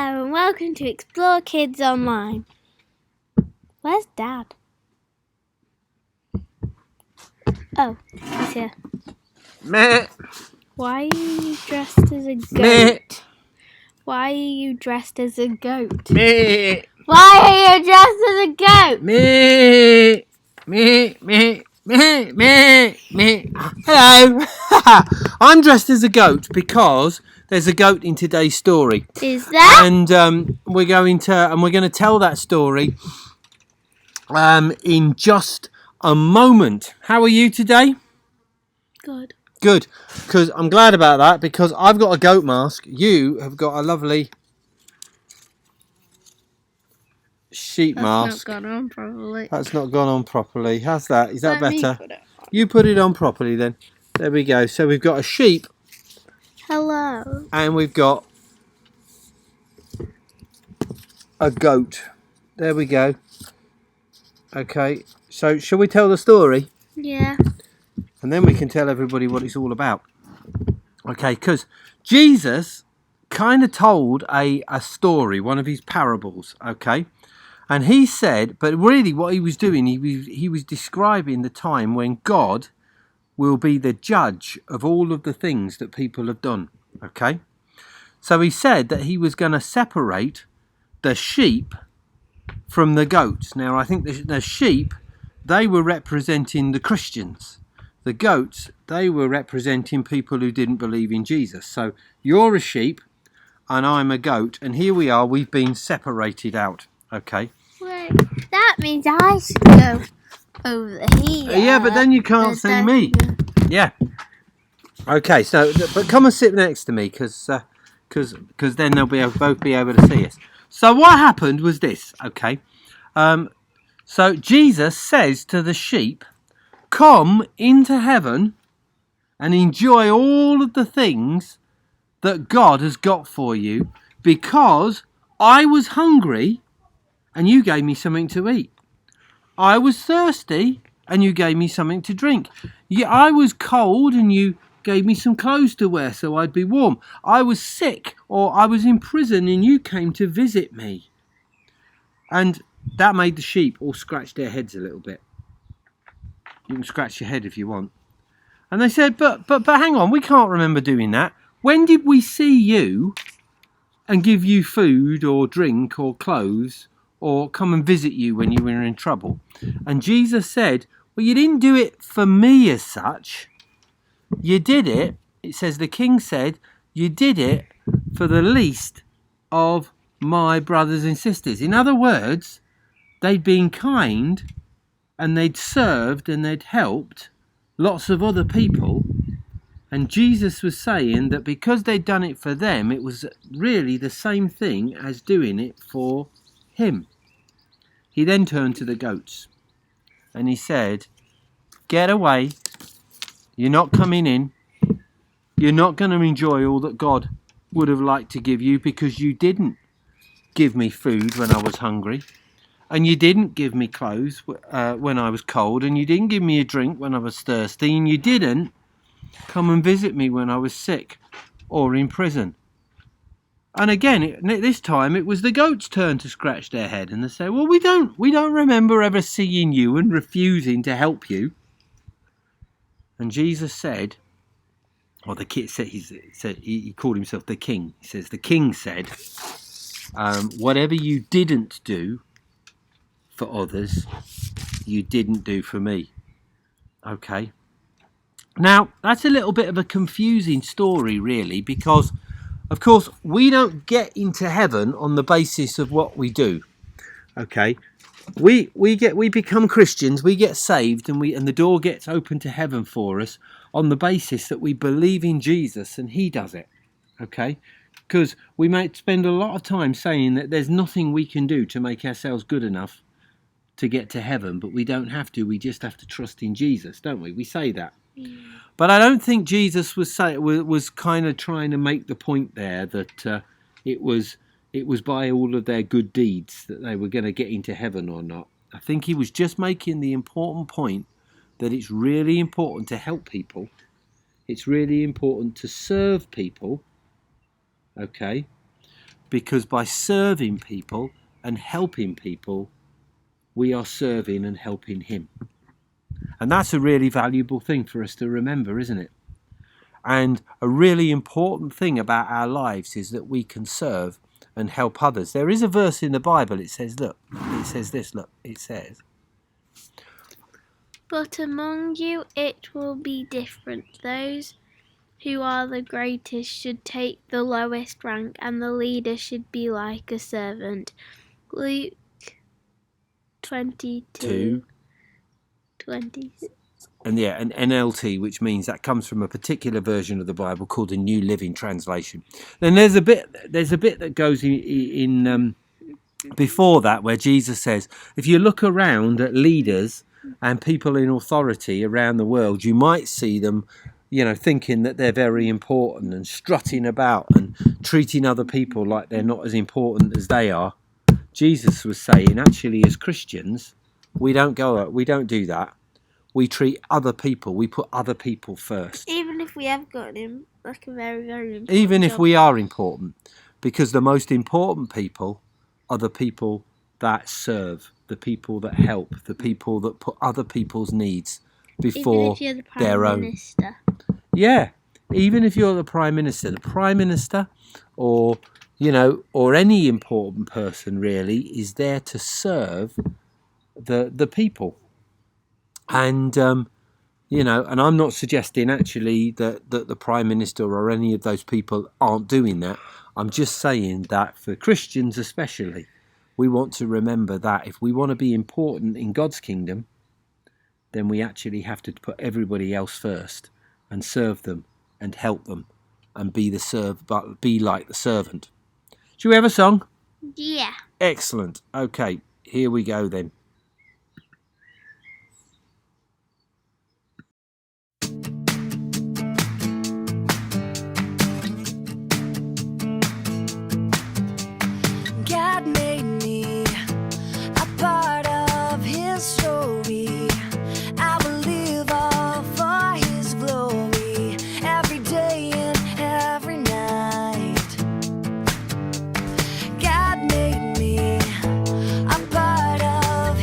and welcome to Explore Kids Online. Where's Dad? Oh, he's here. Meh. Why are you dressed as a goat? Meh. Why are you dressed as a goat? Meh. Why are you dressed as a goat? Meh. Meh. Meh. Meh. Meh. Meh. Hello. I'm dressed as a goat because there's a goat in today's story. Is there? And we're going to tell that story in just a moment. How are you today? Good. Good, because I'm glad about that, because I've got a goat mask. You have got a lovely sheep mask. That's not gone on properly. That's not gone on properly. How's that? Is that Let me better? put it on. You put it on properly then. There we go. So we've got a sheep. Hello. And we've got a goat. There we go. Okay, so shall we tell the story? Yeah. And then we can tell everybody what it's all about. Okay, because Jesus kind of told a story, one of his parables, okay? And he said, but really what he was doing, he was describing the time when God will be the judge of all of the things that people have done, okay? So he said that he was going to separate the sheep from the goats. Now, I think the sheep, they were representing the Christians. The goats, they were representing people who didn't believe in Jesus. So you're a sheep and I'm a goat, and here we are, we've been separated out, okay? Wait, that means I should go over here. Yeah, but then you can't see me. Yeah. Okay, so, but come and sit next to me, because then they'll both be able to see us. So what happened was this, okay? So Jesus says to the sheep, come into heaven and enjoy all of the things that God has got for you, because I was hungry and you gave me something to eat. I was thirsty and you gave me something to drink. Yeah, I was cold and you gave me some clothes to wear so I'd be warm. I was sick, or I was in prison and you came to visit me. And that made the sheep all scratch their heads a little bit. You can scratch your head if you want. And they said, but hang on, we can't remember doing that. When did we see you and give you food or drink or clothes or come and visit you when you were in trouble? And Jesus said, well, you didn't do it for me as such. You did it, it says the king said, you did it for the least of my brothers and sisters. In other words, they'd been kind and they'd served and they'd helped lots of other people. And Jesus was saying that because they'd done it for them, it was really the same thing as doing it for him. He then turned to the goats and he said, get away. You're not coming in. You're not going to enjoy all that God would have liked to give you, because you didn't give me food when I was hungry. And you didn't give me clothes when I was cold. And you didn't give me a drink when I was thirsty. And you didn't come and visit me when I was sick or in prison. And again, this time it was the goats' turn to scratch their head. And they say, well, we don't remember ever seeing you and refusing to help you. And Jesus said, or the kid said, he called himself the king. He says, the king said, whatever you didn't do for others, you didn't do for me. Okay. Now, that's a little bit of a confusing story, really, because, of course, we don't get into heaven on the basis of what we do. Okay. We become Christians, we get saved, and the door gets open to heaven for us on the basis that we believe in Jesus and he does it. Okay? Because we might spend a lot of time saying that there's nothing we can do to make ourselves good enough to get to heaven, but we don't have to. We just have to trust in Jesus, don't we? We say that. But I don't think Jesus was kind of trying to make the point there that it was by all of their good deeds that they were going to get into heaven or not. I think he was just making the important point that it's really important to help people. It's really important to serve people. Okay? because by serving people and helping people, we are serving and helping him. And that's a really valuable thing for us to remember, isn't it? And a really important thing about our lives is that we can serve and help others. There is a verse in the Bible, it says, it says, but among you it will be different. Those who are the greatest should take the lowest rank, and the leader should be like a servant. Luke 22:26. And an NLT, which means that comes from a particular version of the Bible called the New Living Translation. Then there's a bit that goes in before that, where Jesus says, if you look around at leaders and people in authority around the world, you might see them, thinking that they're very important and strutting about and treating other people like they're not as important as they are. Jesus was saying, actually, as Christians, we don't do that. We treat other people, we put other people first. Even if we have got him like a very, very important Even if job. we are important, because the most important people are the people that serve, the people that help, the people that put other people's needs before even if you're the their Prime own. Minister. Yeah, even if you're the Prime Minister, or any important person really is there to serve the people. And and I'm not suggesting actually that the Prime Minister or any of those people aren't doing that. I'm just saying that for Christians especially, we want to remember that if we want to be important in God's kingdom, then we actually have to put everybody else first and serve them and help them and be like the servant. Should we have a song? Yeah. Excellent. Okay, here we go then. God made me a part of his story. I will live all for his glory, every day and every night. God made me a part of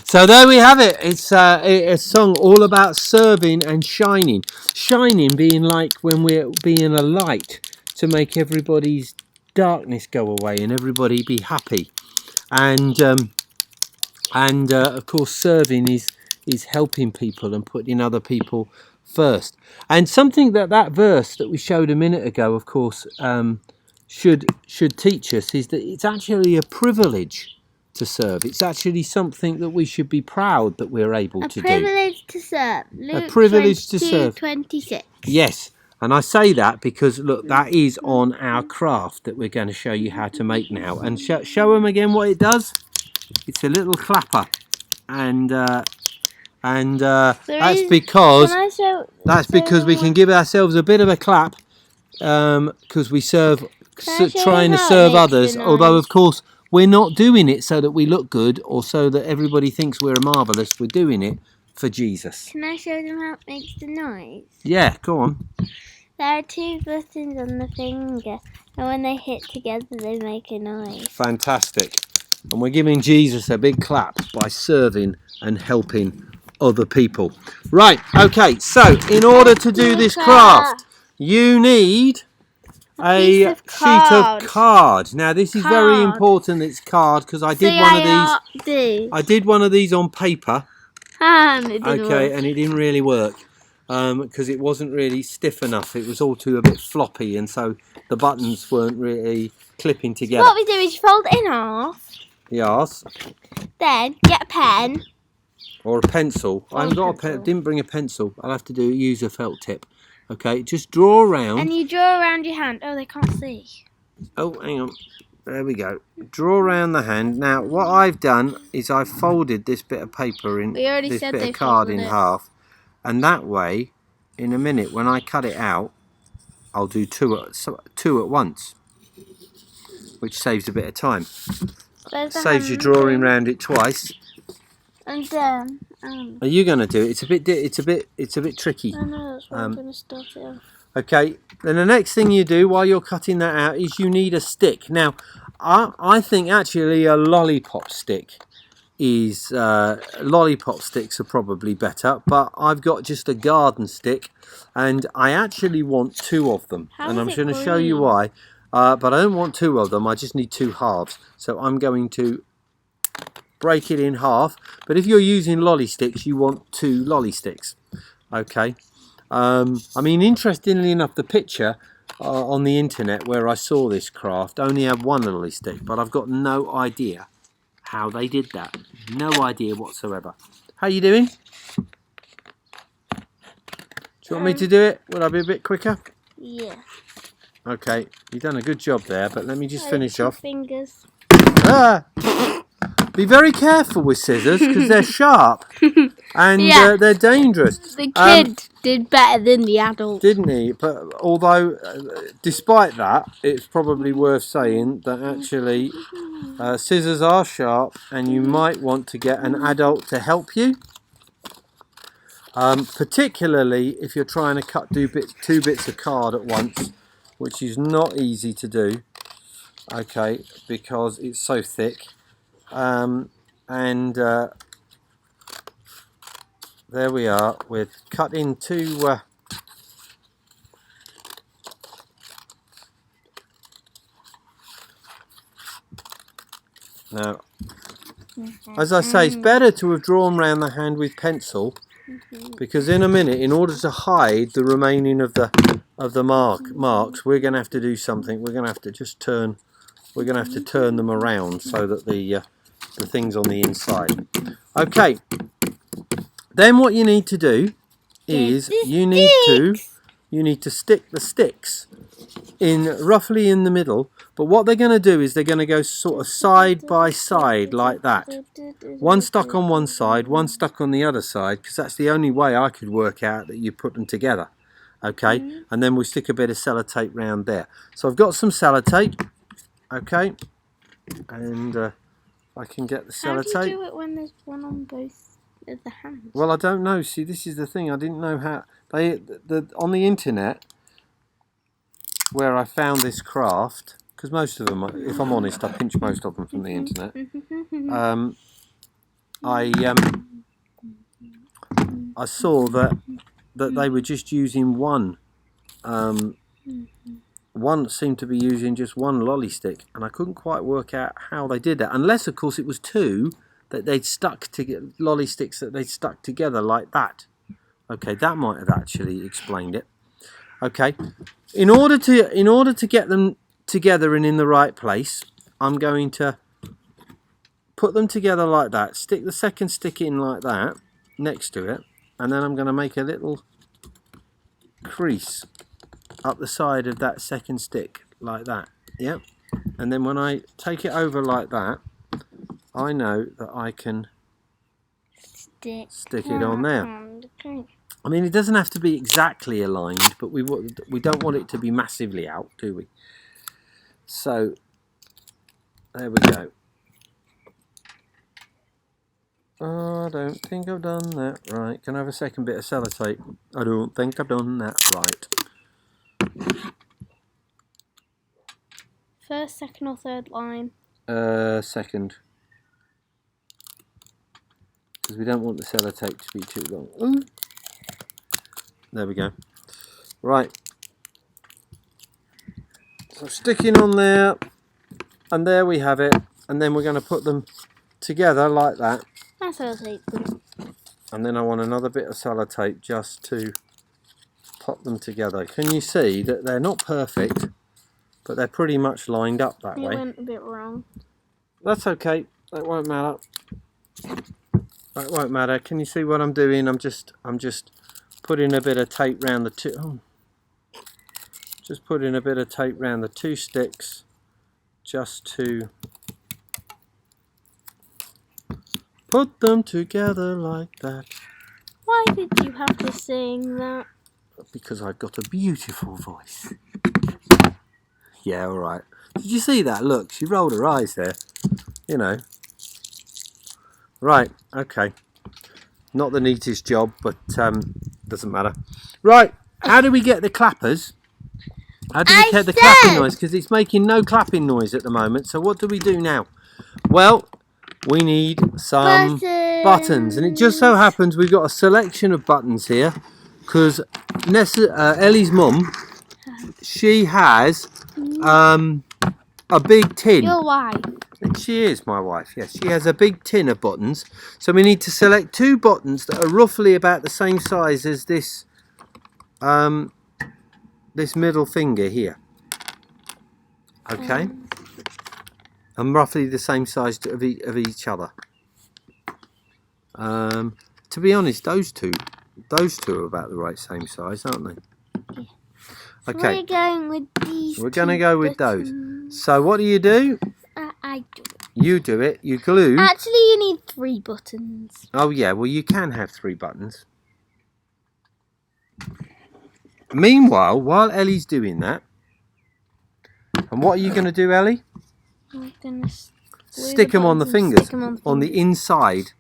So there we have it. It's a song all about serving and shining. Shining being like when we're being a light to make everybody's darkness go away and everybody be happy. And of course, serving is helping people and putting other people first. And something that verse that we showed a minute ago, of course, should teach us is that it's actually a privilege to serve. It's actually something that we should be proud that we're able to do. A privilege to serve. Luke A privilege to serve. 26. Yes, and I say that because look, that is on our craft that we're going to show you how to make now. And show them again what it does. It's a little clapper, and that's because we can give ourselves a bit of a clap because we serve, trying to serve others. Although of course we're not doing it so that we look good or so that everybody thinks we're marvellous. We're doing it for Jesus. Can I show them how it makes the noise? Yeah, go on. There are 2 buttons on the finger, and when they hit together, they make a noise. Fantastic. And we're giving Jesus a big clap by serving and helping other people. Right, okay, so in order to do this craft, you need a sheet of card. Now this is very important. It's card because I did one of these. I did one of these on paper. And it didn't work. And it didn't really work because it wasn't really stiff enough. It was all too a bit floppy, and so the buttons weren't really clipping together. What we do is you fold it in half. Yes. Then get a pen or a pencil. I haven't got a pen. Didn't bring a pencil. I'll have to use a felt tip. Okay, just draw around. And you draw around your hand. Oh, they can't see. Oh, hang on. There we go. Draw around the hand. Now, what I've done is I've folded this bit of paper in, this bit of card in half. And that way, in a minute, when I cut it out, I'll do two at once. Which saves a bit of time. Saves you drawing around it twice. And are you going to do it? It's a bit tricky. I know, that's why I'm going to start it off. Okay, then the next thing you do while you're cutting that out is you need a stick. Now, I think actually a lollipop stick is lollipop sticks are probably better, but I've got just a garden stick, and I actually want 2 of them, and I'm going to show you why. But I don't want 2 of them. I just need 2 halves. So I'm going to break it in half. But if you're using lolly sticks, you want 2 lolly sticks. Okay. I mean, interestingly enough, the picture on the internet where I saw this craft only had 1 lolly stick, but I've got no idea how they did that. No idea whatsoever. How you doing? Do you want me to do it? Will I be a bit quicker? Yeah. Okay, you've done a good job there, but let me just finish off. Fingers. Ah! Be very careful with scissors because they're sharp and they're dangerous. The kid did better than the adult. Didn't he? But although, despite that, it's probably worth saying that actually scissors are sharp and you might want to get an adult to help you. Particularly if you're trying to do 2 bits of card at once, which is not easy to do, okay, because it's so thick. There we are. We're cutting 2 now, as I say, it's better to have drawn around the hand with pencil, because in a minute, in order to hide the remaining of the marks, we're going to have to do something. We're going to have to just turn. We're going to have to turn them around so that the thing's on the inside. Okay. Then what you need to do is you need to stick the sticks in roughly in the middle. But what they're going to do is they're going to go sort of side by side like that. One stuck on one side, one stuck on the other side, because that's the only way I could work out that you put them together. Okay, and then we'll stick a bit of sellotape round there. So I've got some sellotape. Okay, and I can get the sellotape. How do you do it when there's one on both of the hands? Well, I don't know. See, this is the thing. I didn't know how on the internet where I found this craft, because most of them, if I'm honest, I pinch most of them from the internet. I saw that they were just using one. One seemed to be using just one lolly stick, and I couldn't quite work out how they did that. Unless, of course, it was two that they'd stuck together, lolly sticks that they'd stuck together like that. Okay, that might have actually explained it. Okay, in order to get them together and in the right place, I'm going to put them together like that. Stick the second stick in like that next to it, and then I'm going to make a little crease up the side of that second stick like that. Yep. And then when I take it over like that, I know that I can stick it on there. I mean, it doesn't have to be exactly aligned, but we don't want it to be massively out, do we? So there we go. I don't think I've done that right. Can I have a second bit of sellotape? I don't think I've done that right. First, second or third line? Second. Because we don't want the sellotape to be too long. Ooh. There we go. Right. So sticking on there, and there we have it. And then we're going to put them together like that. That's sellotape. And then I want another bit of sellotape just to pop them together. Can you see that they're not perfect, but they're pretty much lined up that way? It went a bit wrong. That's okay. That won't matter. That won't matter. Can you see what I'm doing? I'm just putting a bit of tape round the two. Oh. Just putting a bit of tape round the two sticks, just to put them together like that. Why did you have to sing that? Because I've got a beautiful voice. Yeah, all right. Did you see that? Look, she rolled her eyes there. You know. Right, okay. Not the neatest job, but doesn't matter. Right, how do we get the clappers? How do we get the clapping noise? Because it's making no clapping noise at the moment. So what do we do now? Well, we need some buttons. And it just so happens we've got a selection of buttons here. Because Ellie's mum, she has a big tin. Your wife. She is my wife, yes. She has a big tin of buttons. So we need to select two buttons that are roughly about the same size as this this middle finger here. Okay? And roughly the same size of each other. To be honest, those two are about the right same size, aren't they? Yeah. Okay. We're going with these. We're going to go with those. So what do? I do it. You do it. You glue. Actually, you need 3 buttons. Oh yeah, well you can have 3 buttons. Meanwhile, while Ellie's doing that, and what are you going to do, Ellie? I'm going to stick them on the fingers, on the inside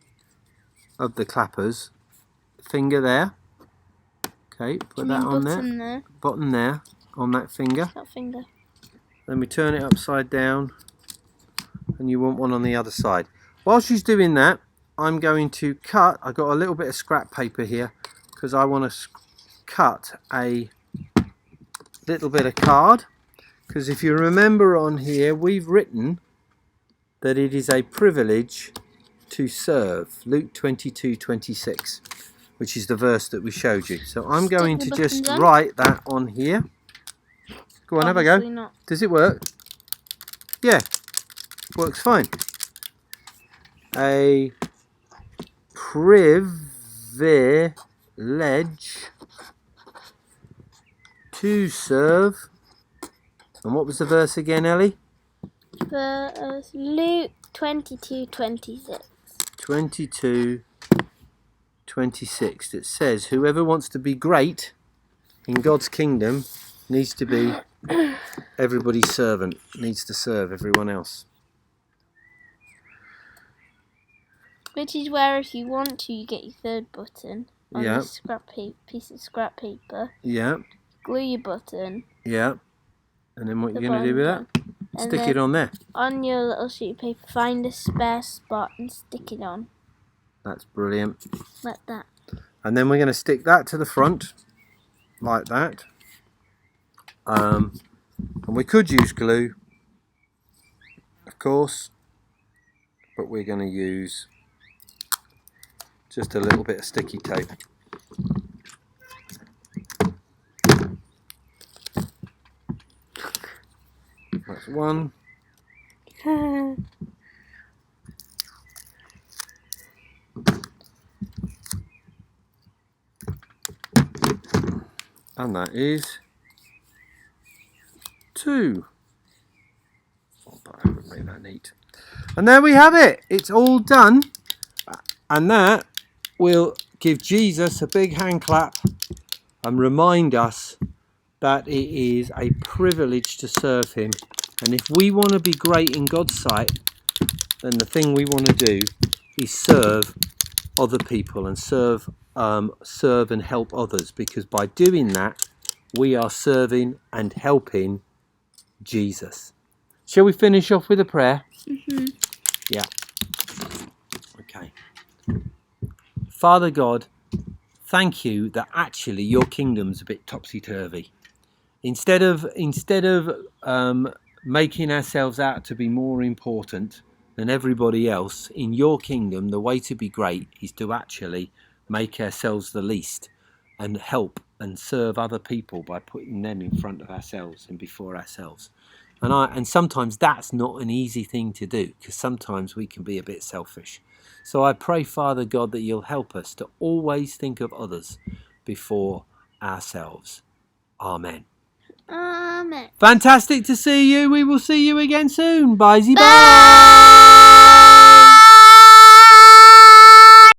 of the clappers. Finger there. Okay, put that on there. Button there, on that finger. That finger. Then we turn it upside down, and you want one on the other side. While she's doing that, I'm going to cut. I've got a little bit of scrap paper here because I want to cut a little bit of card. Because if you remember on here, we've written that it is a privilege to serve. Luke 22:26, which is the verse that we showed you. So I'm going to just write that on here. Go on, have a go. Not. Does it work? Yeah, works fine. A privilege to serve. And what was the verse again, Ellie? Luke 22:26. 22:26. It says, whoever wants to be great in God's kingdom needs to be everybody's servant, needs to serve everyone else. Which is where, if you want to, you get your 3rd button on Yeah. this piece of scrap paper. Yeah, Glue your button. yeah. And then what you're going to do with that? Stick it on there. On your little sheet of paper, find a spare spot and stick it on. That's brilliant. Like that. And then we're going to stick that to the front, like that. And we could use glue, of course, but we're going to use just a little bit of sticky tape. That's one. And that is 2. But I haven't made that neat. And there we have it. It's all done. And that will give Jesus a big hand clap and remind us that it is a privilege to serve him. And if we want to be great in God's sight, then the thing we want to do is serve other people and serve and help others, because by doing that we are serving and helping Jesus. Shall we finish off with a prayer? Yeah. Okay. Father God, thank you that actually your kingdom's a bit topsy-turvy. Instead of making ourselves out to be more important than everybody else, in your kingdom the way to be great is to actually make ourselves the least and help and serve other people by putting them in front of ourselves and before ourselves. And sometimes that's not an easy thing to do, because sometimes we can be a bit selfish. So I pray, Father God, that you'll help us to always think of others before ourselves. Amen. Amen. Fantastic to see you. We will see you again soon. Bye. Bye.